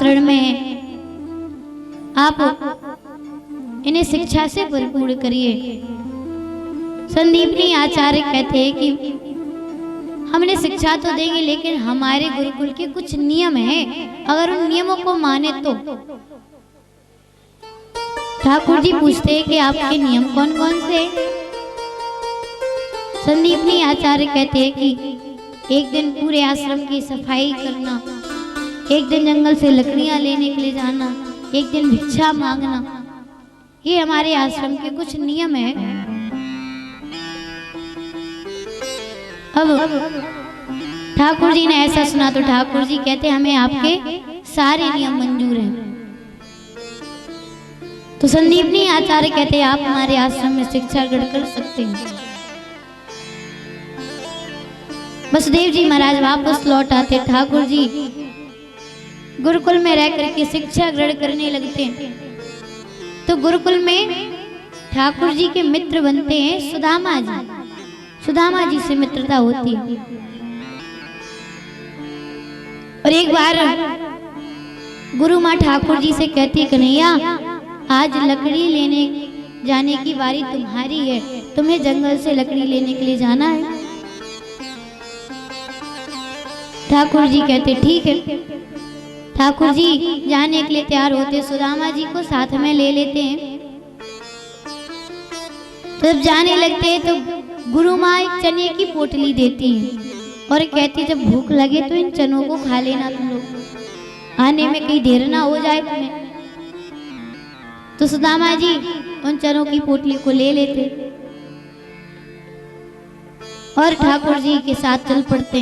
शरण में हैं, आप इन्हें शिक्षा से भरपूर करिए। संदीपनी आचार्य कहते हैं कि हमने शिक्षा तो देंगे, लेकिन हमारे गुरुकुल के कुछ नियम हैं, अगर उन नियमों को माने तो। ठाकुर जी पूछते हैं कि आपके नियम कौन कौन से? संदीपनी आचार्य कहते हैं कि एक दिन पूरे आश्रम की सफाई करना, एक दिन जंगल से लकड़ियां लेने के लिए जाना, एक दिन भिक्षा मांगना, ये हमारे आश्रम के कुछ नियम हैं। अब ठाकुर जी ने ऐसा सुना तो ठाकुर जी कहते हमें आपके सारे नियम मंजूर हैं। तो संदीपनी आचार्य कहते आप हमारे आश्रम में शिक्षा ग्रहण कर सकते हैं। वसुदेव जी महाराज वापस लौट आते, ठाकुर जी गुरुकुल में रह करके शिक्षा ग्रहण करने लगते हैं। तो गुरुकुल में ठाकुर जी के मित्र बनते हैं सुदामा जी। सुदामा जी से मित्रता होती है। और एक बार गुरु माँ ठाकुर जी से कहती, कन्हैया आज लकड़ी लेने जाने की बारी तुम्हारी है, तुम्हें जंगल से लकड़ी लेने के लिए जाना है। ठाकुर जी कहते ठीक है। ठाकुर जी जाने के लिए तैयार होते, सुदामा जी को साथ में ले लेते हैं। तो जब जाने लगते हैं तो गुरु माँ एक चने की पोटली देती है और कहती जब भूख लगे तो इन चनों को खा लेना तुम लोग, आने में कहीं देर ना हो जाए तुम्हें। तो सुदामा जी उन चनों की पोटली को ले लेते और ठाकुर जी के साथ चल पड़ते।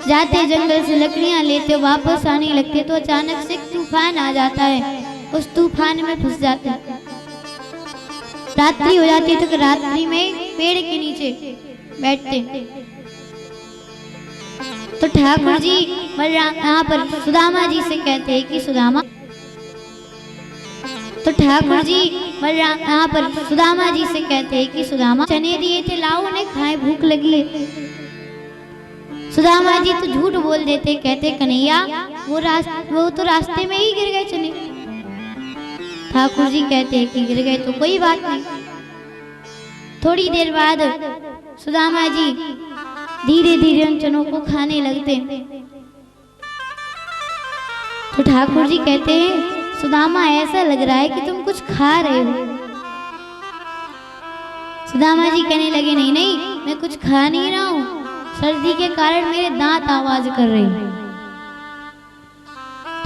जाते जंगल से लकड़ियां लेते, वापस आने लगते तो अचानक से तूफान आ जाता है, उस तूफान में फंस जाते। रात्रि हो जाती है तो रात्रि में पेड़ के नीचे बैठते। तो ठाकुर जी यहाँ पर सुदामा जी से कहते हैं कि सुदामा, तो ठाकुर जी यहाँ पर सुदामा जी से कहते हैं कि सुदामा चने दिए थे, लाओ उन्हें खाए, भूख लगी है। सुदामा जी तो झूठ बोल देते, कहते कन्हैया वो तो रास्ते में ही गिर गए चने। ठाकुर जी कहते हैं कि गिर गए तो कोई बात नहीं। थोड़ी देर बाद सुदामा जी धीरे धीरे उन चनों को खाने लगते। तो ठाकुर जी कहते हैं सुदामा ऐसा लग रहा है कि तुम कुछ खा रहे हो। सुदामा जी कहने लगे नहीं नहीं, मैं कुछ खा नहीं रहा हूँ, सर्दी के कारण मेरे दांत आवाज कर रहे हैं।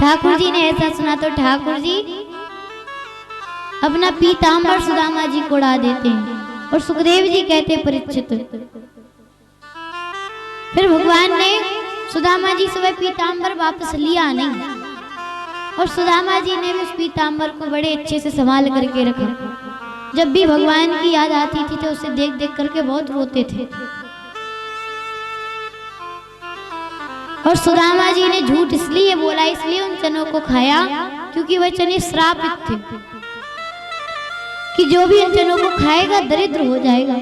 ठाकुर जी ने ऐसा सुना तो ठाकुर जी अपना पीतांबर सुदामा जी को उड़ा देते हैं और सुखदेव जी कहते परीक्षित, फिर भगवान ने सुदामा जी से वह पीतांबर वापस लिया नहीं और सुदामा जी ने उस पीतांबर को बड़े अच्छे से संभाल करके रखा। जब भी भगवान की याद आती थी तो उसे देख देख करके बहुत रोते थे। और सुदामा जी ने झूठ इसलिए बोला, इसलिए उन चनों को खाया क्योंकि वह चने श्रापित थे कि जो भी इन चनों को खाएगा दरिद्र हो जाएगा।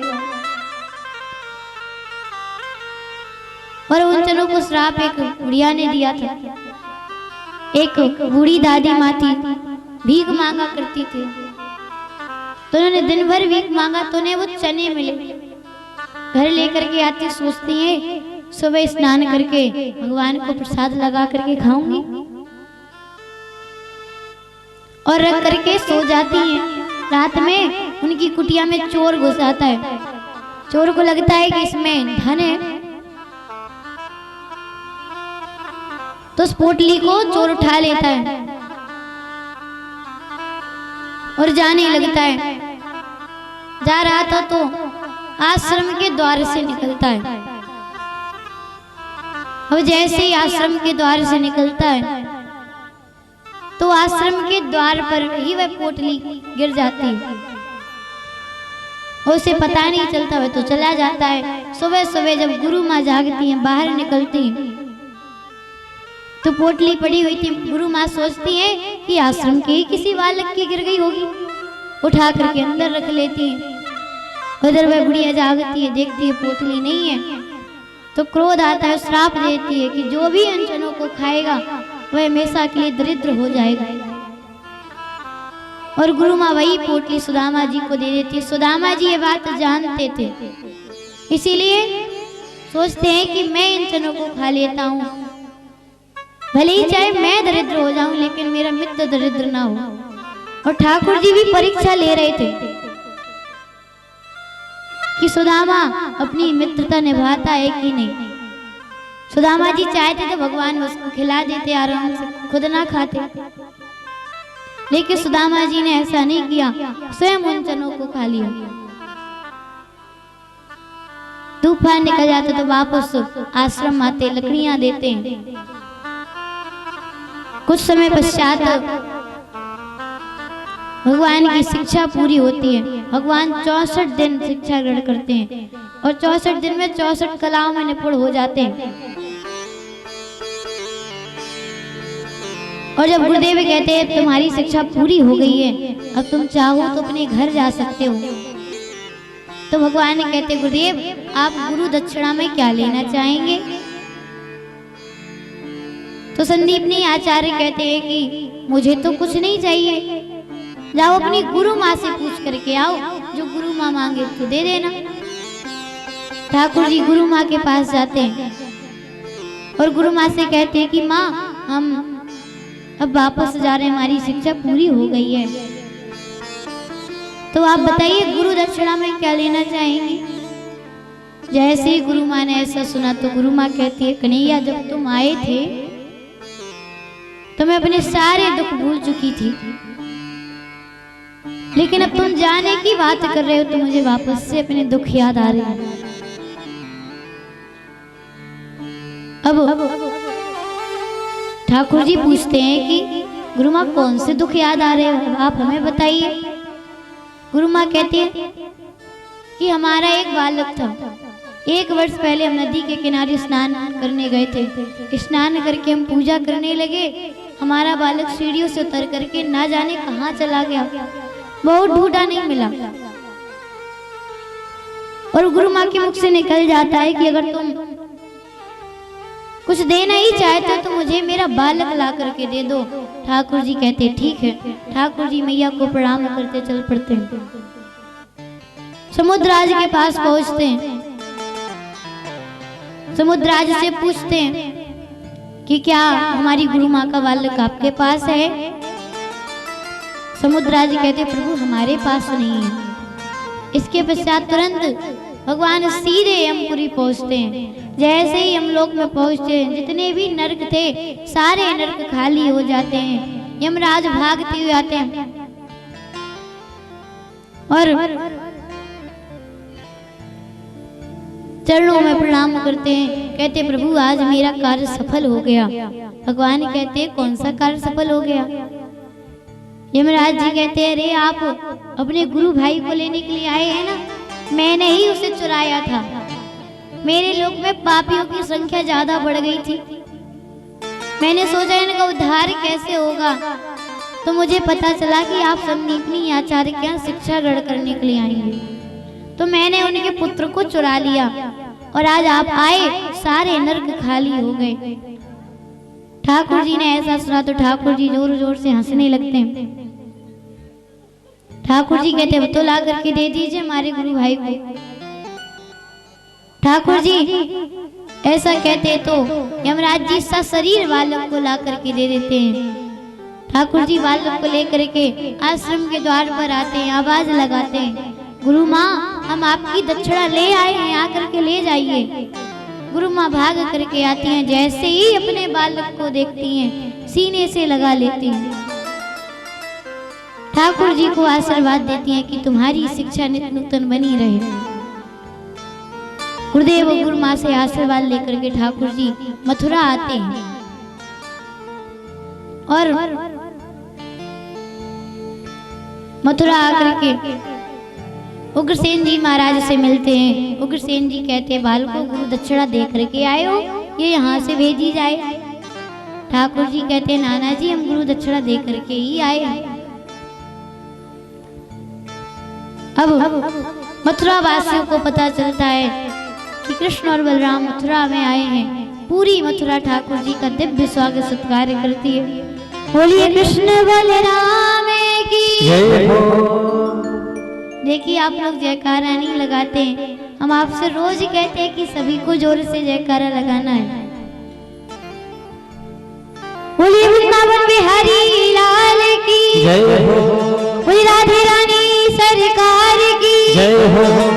और उन चनों को श्राप एक बुढ़िया ने दिया था। एक बूढ़ी दादी माँ थी, भीख मांगा करती थी, तो उन्होंने दिन भर भीख मांगा तो उन्हें वो चने मिले। घर लेकर के आती, सोचती है सुबह स्नान करके भगवान को प्रसाद लगा करके खाऊंगी, और रख करके सो जाती हैं। रात में उनकी कुटिया में चोर घुस आता है। चोर को लगता है कि इसमें धन है, तो उस पोटली को चोर उठा लेता है और जाने लगता है। जा रहा था तो आश्रम के द्वार से निकलता है। अब जैसे ही आश्रम के द्वार से निकलता है तो आश्रम के द्वार पर ही वह पोटली गिर जाती है। उसे पता नहीं चलता, वह तो चला जाता है। सुबह सुबह जब गुरु माँ जागती हैं, बाहर निकलती हैं, तो पोटली पड़ी हुई थी। गुरु माँ सोचती हैं कि आश्रम के किसी बालक की गिर गई होगी, उठा करके अंदर रख लेती हैं। उधर वह बुढ़िया जागती है, देखती है पोटली नहीं है, तो क्रोध आता है, श्राप देती है कि जो भी इन चनों को खाएगा वह हमेशा के लिए दरिद्र हो जाएगा। और गुरु माँ वही पोटली सुदामा जी को दे देती है। सुदामा जी ये बात जानते थे, इसीलिए सोचते हैं कि मैं इन चनों को खा लेता हूँ, भले ही चाहे मैं दरिद्र हो जाऊं लेकिन मेरा मित्र दरिद्र ना हो। और ठाकुर जी भी परीक्षा ले रहे थे कि सुदामा अपनी मित्रता निभाता है कि नहीं। सुदामा जी चाहते तो भगवान उसको खिला देते आराम से, खुद ना खाते, लेकिन सुदामा जी ने ऐसा नहीं किया, स्वयं उन चनों को खा लिया। तूफान निकल जाता तो वापस आश्रम आते, लकड़ियां देते हैं। कुछ समय पश्चात भगवान की शिक्षा पूरी होती है। भगवान 64 दिन शिक्षा ग्रहण करते हैं और 64 दिन में 64 कलाओं में निपुण हो जाते हैं। और जब गुरुदेव कहते हैं तुम्हारी शिक्षा पूरी हो गई है, अब तुम चाहो तो अपने घर जा सकते हो, तो भगवान कहते गुरुदेव आप गुरु दक्षिणा में क्या लेना चाहेंगे। तो संदीपनी आचार्य कहते हैं कि मुझे तो कुछ नहीं चाहिए, जाओ अपनी गुरु माँ से पूछ करके आओ, जो गुरु माँ मांगे तो दे देना। ठाकुर जी गुरु माँ के पास जाते हैं और गुरु माँ से कहते हैं कि माँ हम अब वापस जा रहे हैं, हमारी शिक्षा पूरी हो गई है, तो आप बताइए गुरु दक्षिणा में क्या लेना चाहेंगे। जैसे ही गुरु माँ ने ऐसा सुना तो गुरु माँ कहती है कन्हैया जब तुम आए थे तो मैं अपने सारे दुख भूल चुकी थी, लेकिन अब तुम जाने की बात कर रहे हो तो मुझे वापस से अपने दुख याद आ रहे हैं। अब ठाकुर जी पूछते हैं कि गुरु माँ कौन से दुख याद आ रहे हो, आप हमें बताइए। गुरु माँ कहती है कि हमारा एक बालक था, 1 वर्ष पहले हम नदी के किनारे स्नान करने गए थे। स्नान करके हम पूजा करने लगे, हमारा बालक सीढ़ियों से उतर करके ना जाने कहाँ चला गया, बहुत ढूंढा नहीं मिला। और गुरु माँ के मुख से निकल जाता है कि अगर तुम कुछ देना ही चाहते तो मुझे मेरा बालक ला करके दे दो। ठाकुर जी कहते ठीक है। ठाकुर जी मैया को प्रणाम करते चल पड़ते हैं, समुद्रराज के पास पहुंचते हैं। समुद्रराज से पूछते हैं कि क्या हमारी गुरु माँ का बालक आपके पास है। समुद्रराज कहते प्रभु हमारे पास नहीं है। इसके पश्चात तुरंत भगवान सीधे यमपुरी पहुंचते हैं। जैसे ही यमलोक में पहुंचते हैं जितने भी नरक थे सारे नरक खाली हो जाते हैं। यमराज भागते हुए आते हैं और चरणों में प्रणाम करते हैं, कहते प्रभु आज मेरा कार्य सफल हो गया। भगवान कहते कौन सा कार्य सफल हो गया। यमराज जी कहते अरे आप अपने गुरु भाई को लेने के लिए आए हैं ना, मैंने ही उसे चुराया था। मेरे लोक में पापियों की संख्या ज्यादा बढ़ गई थी, मैंने सोचा इनका उद्धार कैसे होगा, तो मुझे पता चला कि आप संदीपनी आचार्य के यहाँ शिक्षा ग्रहण करने के लिए आएंगे, तो मैंने उनके पुत्र को चुरा लिया और आज आप आए सारे नरक खाली हो गए। ठाकुर जी ने ऐसा सुना तो ठाकुर जी जोर जोर से हंसने लगते हैं। ठाकुर जी कहते हैं तो ला करके दे दीजिए हमारे गुरु भाई को। ठाकुर जी ऐसा कहते तो यमराज जी शरीर बालक को ला करके दे देते हैं। ठाकुर जी बालक को लेकर के आश्रम के द्वार पर आते हैं, आवाज लगाते हैं गुरु माँ हम आपकी दक्षिणा ले आए हैं, आकर के ले जाइए। गुरु माँ भाग करके आती हैं, जैसे ही अपने बालक को देखती हैं सीने से लगा लेती हैं। ठाकुर जी को आशीर्वाद देती हैं कि तुम्हारी शिक्षा नित्य नूतन बनी रहे। गुरुदेव गुरु माँ से आशीर्वाद लेकर के ठाकुर जी मथुरा आते हैं और मथुरा आकर के उग्रसेन जी महाराज से मिलते हैं। उग्रसेन जी कहते हैं बालको गुरु दक्षिणा दे करके आए हो, ये यहाँ से भेजी जाए। ठाकुर जी कहते हैं नाना जी हम गुरु दक्षिणा दे करके ही आए हैं। अब मथुरा वासियों को पता चलता है कि कृष्ण और बलराम मथुरा में आए हैं। पूरी मथुरा ठाकुर जी का दिव्य स्वागत सत्कार करती है। बोलिए कृष्ण बलराम की जय हो। देखिए आप लोग जयकारा नहीं लगाते, हम आपसे रोज कहते हैं कि सभी को जोर से जयकारा लगाना है। बोलिए वृंदावन बिहारी लाल की जय हो। बोलिए राधे रानी सरकार की जय हो।